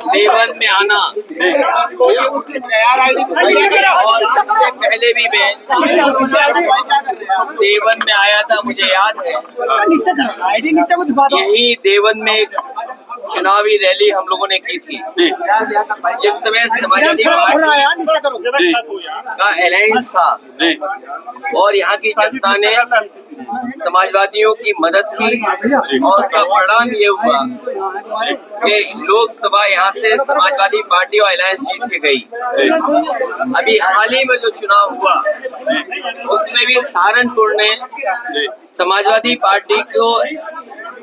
देवन में आना और इससे पहले भी मैं देवन में आया था, मुझे याद है। यही देवन में एक चुनावी रैली हम लोगों ने की थी, जिस समय समाजवादी पार्टी का अलायंस था और यहाँ की जनता ने समाजवादियों की मदद की और उसका परिणाम ये हुआ कि लोकसभा यहाँ से समाजवादी पार्टी और अलायंस जीत के गई। अभी हाल ही में जो चुनाव हुआ उसमें भी सहारनपुर ने समाजवादी पार्टी को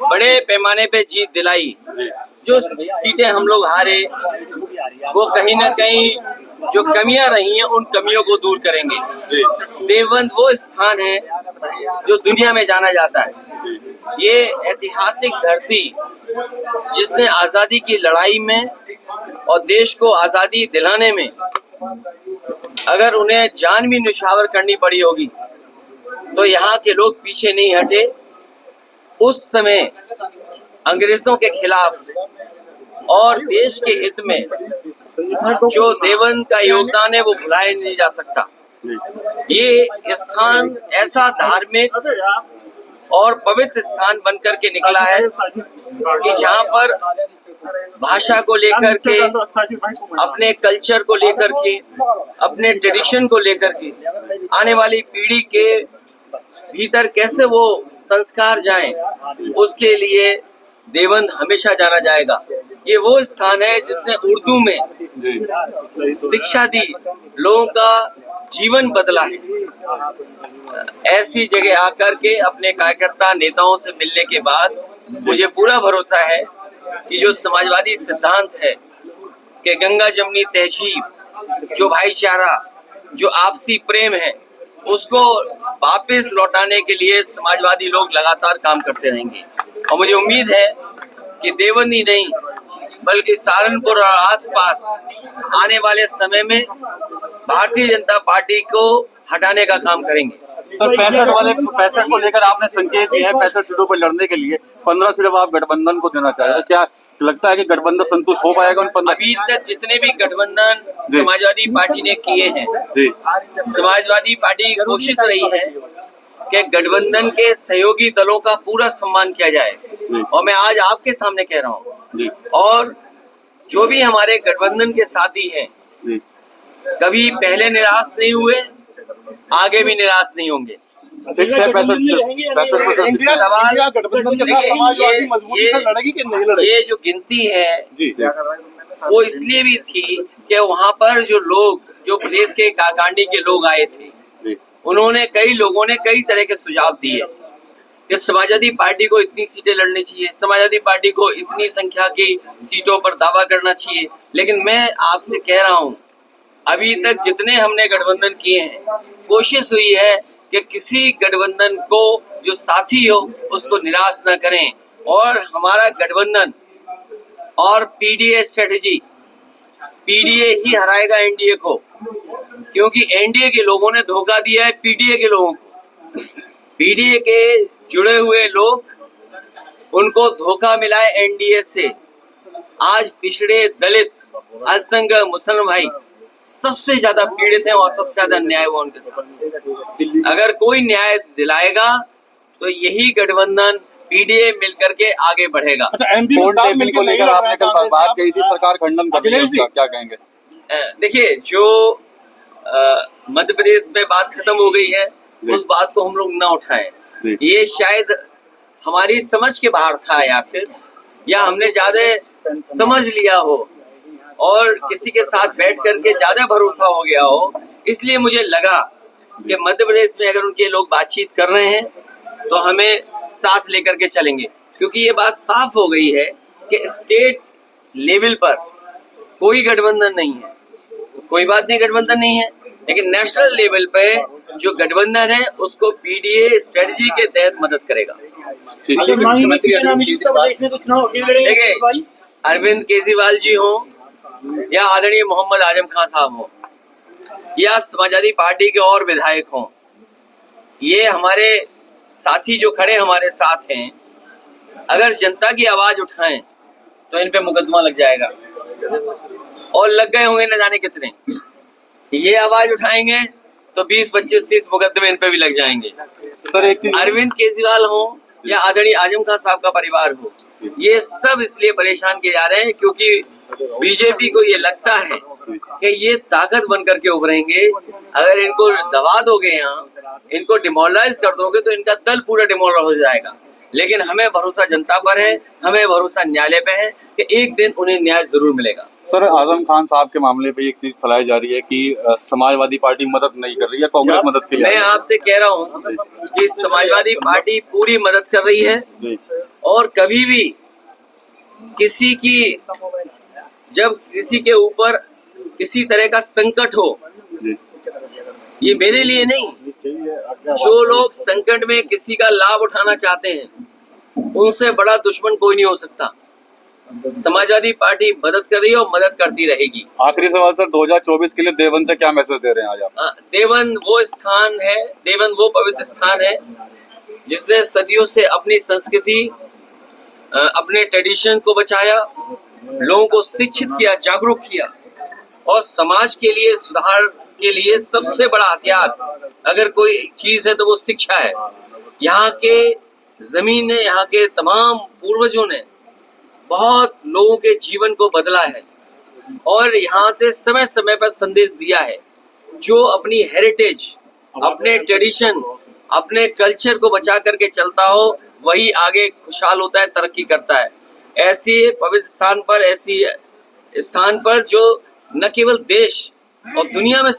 बड़े पैमाने पे जीत दिलाई। जो सीटें हम लोग हारे वो कहीं ना कहीं जो कमियां रही हैं उन कमियों को दूर करेंगे। देवबंद वो स्थान है जो दुनिया में जाना जाता है। ये ऐतिहासिक धरती जिसने आजादी की लड़ाई में और देश को आजादी दिलाने में अगर उन्हें जान भी न्यौछावर करनी पड़ी होगी तो यहाँ के लोग पीछे नहीं हटे। उस समय अंग्रेजों के खिलाफ और देश के हित में जो देवबंद का योगदान है वो भुलाया नहीं जा सकता। ये स्थान ऐसा धार्मिक और पवित्र स्थान बनकर के निकला है कि जहाँ पर भाषा को लेकर के, अपने कल्चर को लेकर के, अपने ट्रेडिशन को लेकर के आने वाली पीढ़ी के भीतर कैसे वो संस्कार जाएं, उसके लिए देवबंद हमेशा जाना जाएगा। ये वो स्थान है जिसने उर्दू में शिक्षा दी, लोगों का जीवन बदला है। ऐसी जगह आकर के अपने कार्यकर्ता नेताओं से मिलने के बाद मुझे पूरा भरोसा है कि जो समाजवादी सिद्धांत है कि गंगा जमनी तहजीब, जो भाईचारा, जो आपसी प्रेम है, उसको वापस लौटाने के लिए समाजवादी लोग लगातार काम करते रहेंगे। और मुझे उम्मीद है कि देवबंद ही नहीं बल्कि सहारनपुर और आसपास आने वाले समय में भारतीय जनता पार्टी को हटाने का काम करेंगे। सर 65 को लेकर आपने संकेत दिए हैं 65 सीटों पर लड़ने के लिए 15 सिर्फ आप गठबंधन को देना चाह रहे हैं। क्या लगता है कि गठबंधन संतुष्ट हो पाएगा उन 15? अभी तक जितने भी गठबंधन समाजवादी पार्टी ने किए हैं, समाजवादी पार्टी की कोशिश रही है कि गठबंधन के सहयोगी दलों का पूरा सम्मान किया जाए। और मैं आज आपके सामने कह रहा हूँ, और जो भी हमारे गठबंधन के साथी हैं कभी पहले निराश नहीं हुए, आगे भी निराश नहीं होंगे। ये जो गिनती है वो इसलिए भी थी कि वहाँ पर जो लोग, जो प्रदेश के काकांडी के लोग आए थे, उन्होंने कई लोगों ने कई तरह के सुझाव दिए कि समाजवादी पार्टी को इतनी सीटें लड़नी चाहिए, समाजवादी पार्टी को इतनी संख्या की सीटों पर दावा करना चाहिए। लेकिन मैं आपसे कह रहा हूँ, अभी तक जितने हमने गठबंधन किए हैं, कोशिश हुई है कि किसी गठबंधन को जो साथी हो उसको निराश न करें। और हमारा गठबंधन और पीडीए स्ट्रेटेजी, पीडीए ही हराएगा एनडीए को, क्योंकि एनडीए के लोगों ने धोखा दिया है पीडीए के लोगों को। पीडीए के जुड़े हुए लोग, उनको धोखा मिला है एनडीए से। आज पिछड़े, दलित, अल्पसंख्यक, मुसलमान भाई सबसे ज्यादा पीड़ित हैं और सबसे ज्यादा न्याय हुआ उनके साथ। अगर कोई न्याय दिलाएगा तो यही गठबंधन पीडीए मिलकर के आगे बढ़ेगा। एमपी को लेकर आपने कल बात कही थी, सरकार खंडन कर रही है उसका, क्या कहेंगे? देखिए, जो मध्य प्रदेश में बात खत्म हो गई है उस बात को हम लोग ना उठाएं। ये शायद हमारी समझ के बाहर था, या हमने ज्यादा समझ लिया हो और किसी के साथ बैठ करके ज्यादा भरोसा हो गया हो। इसलिए मुझे लगा कि मध्य प्रदेश में अगर उनके लोग बातचीत कर रहे हैं तो हमें साथ लेकर के चलेंगे, क्योंकि ये बात साफ हो गई है कि स्टेट लेवल पर कोई गठबंधन नहीं है। कोई बात नहीं, गठबंधन नहीं है, लेकिन नेशनल लेवल पे जो गठबंधन है उसको पीडीए स्ट्रेटजी के तहत मदद करेगा। ठीक है। देखिए, अरविंद केजरीवाल जी हो या आदरणीय मोहम्मद आजम खान साहब हो या समाजवादी पार्टी के और विधायक हों, ये हमारे साथी जो खड़े हमारे साथ हैं, अगर जनता की आवाज उठाएं तो इन पे मुकदमा लग जाएगा और लग गए होंगे न जाने कितने। ये आवाज उठाएंगे तो 20, 25, 30 मुकदमे इन पे भी लग जाएंगे। सर एक चीज, अरविंद केजरीवाल हो या आदरणीय आजम खान साहब का परिवार हो, ये सब इसलिए परेशान किए जा रहे हैं क्योंकि बीजेपी को ये लगता है कि ये ताकत बन करके उभरेंगे। अगर इनको दबा दोगे, यहाँ इनको डिमोरलाइज कर दोगे तो इनका दल पूरा डिमोरलाइज हो जाएगा। लेकिन हमें भरोसा जनता पर है, हमें भरोसा न्यायालय पे है कि एक दिन उन्हें न्याय जरूर मिलेगा। सर आजम खान साहब के मामले पे एक चीज फैलाई जा रही है कि समाजवादी पार्टी मदद नहीं कर रही है, कांग्रेस मदद के लिए। मैं आपसे कह रहा हूँ कि समाजवादी पार्टी पूरी मदद कर रही है जी। और कभी भी किसी की, जब किसी के ऊपर किसी तरह का संकट हो, जी। ये मेरे लिए नहीं, जो लोग संकट में किसी का लाभ उठाना चाहते हैं उनसे बड़ा दुश्मन कोई नहीं हो सकता। समाजवादी पार्टी मदद कर रही है और मदद करती रहेगी। आखिरी सवाल सर, 2024 के लिए देवबंद से क्या मैसेज दे रहे हैं आज आप? देवबंद वो स्थान है, देवबंद वो पवित्र स्थान है जिसने सदियों से अपनी संस्कृति, अपने ट्रेडिशन को बचाया, लोगों को शिक्षित किया, जागरूक किया और समाज के लिए, सुधार के लिए सबसे बड़ा हथियार अगर कोई चीज है तो वो शिक्षा है। यहाँ के जमीन ने, यहाँ के तमाम पूर्वजों ने बहुत लोगों के जीवन को बदला है और यहाँ से समय समय पर संदेश दिया है। जो अपनी हेरिटेज, अपने ट्रेडिशन, अपने कल्चर को बचा करके चलता हो वही आगे खुशहाल होता है, तरक्की करता है। ऐसी पवित्र स्थान पर, ऐसी स्थान पर जो न केवल देश और दुनिया में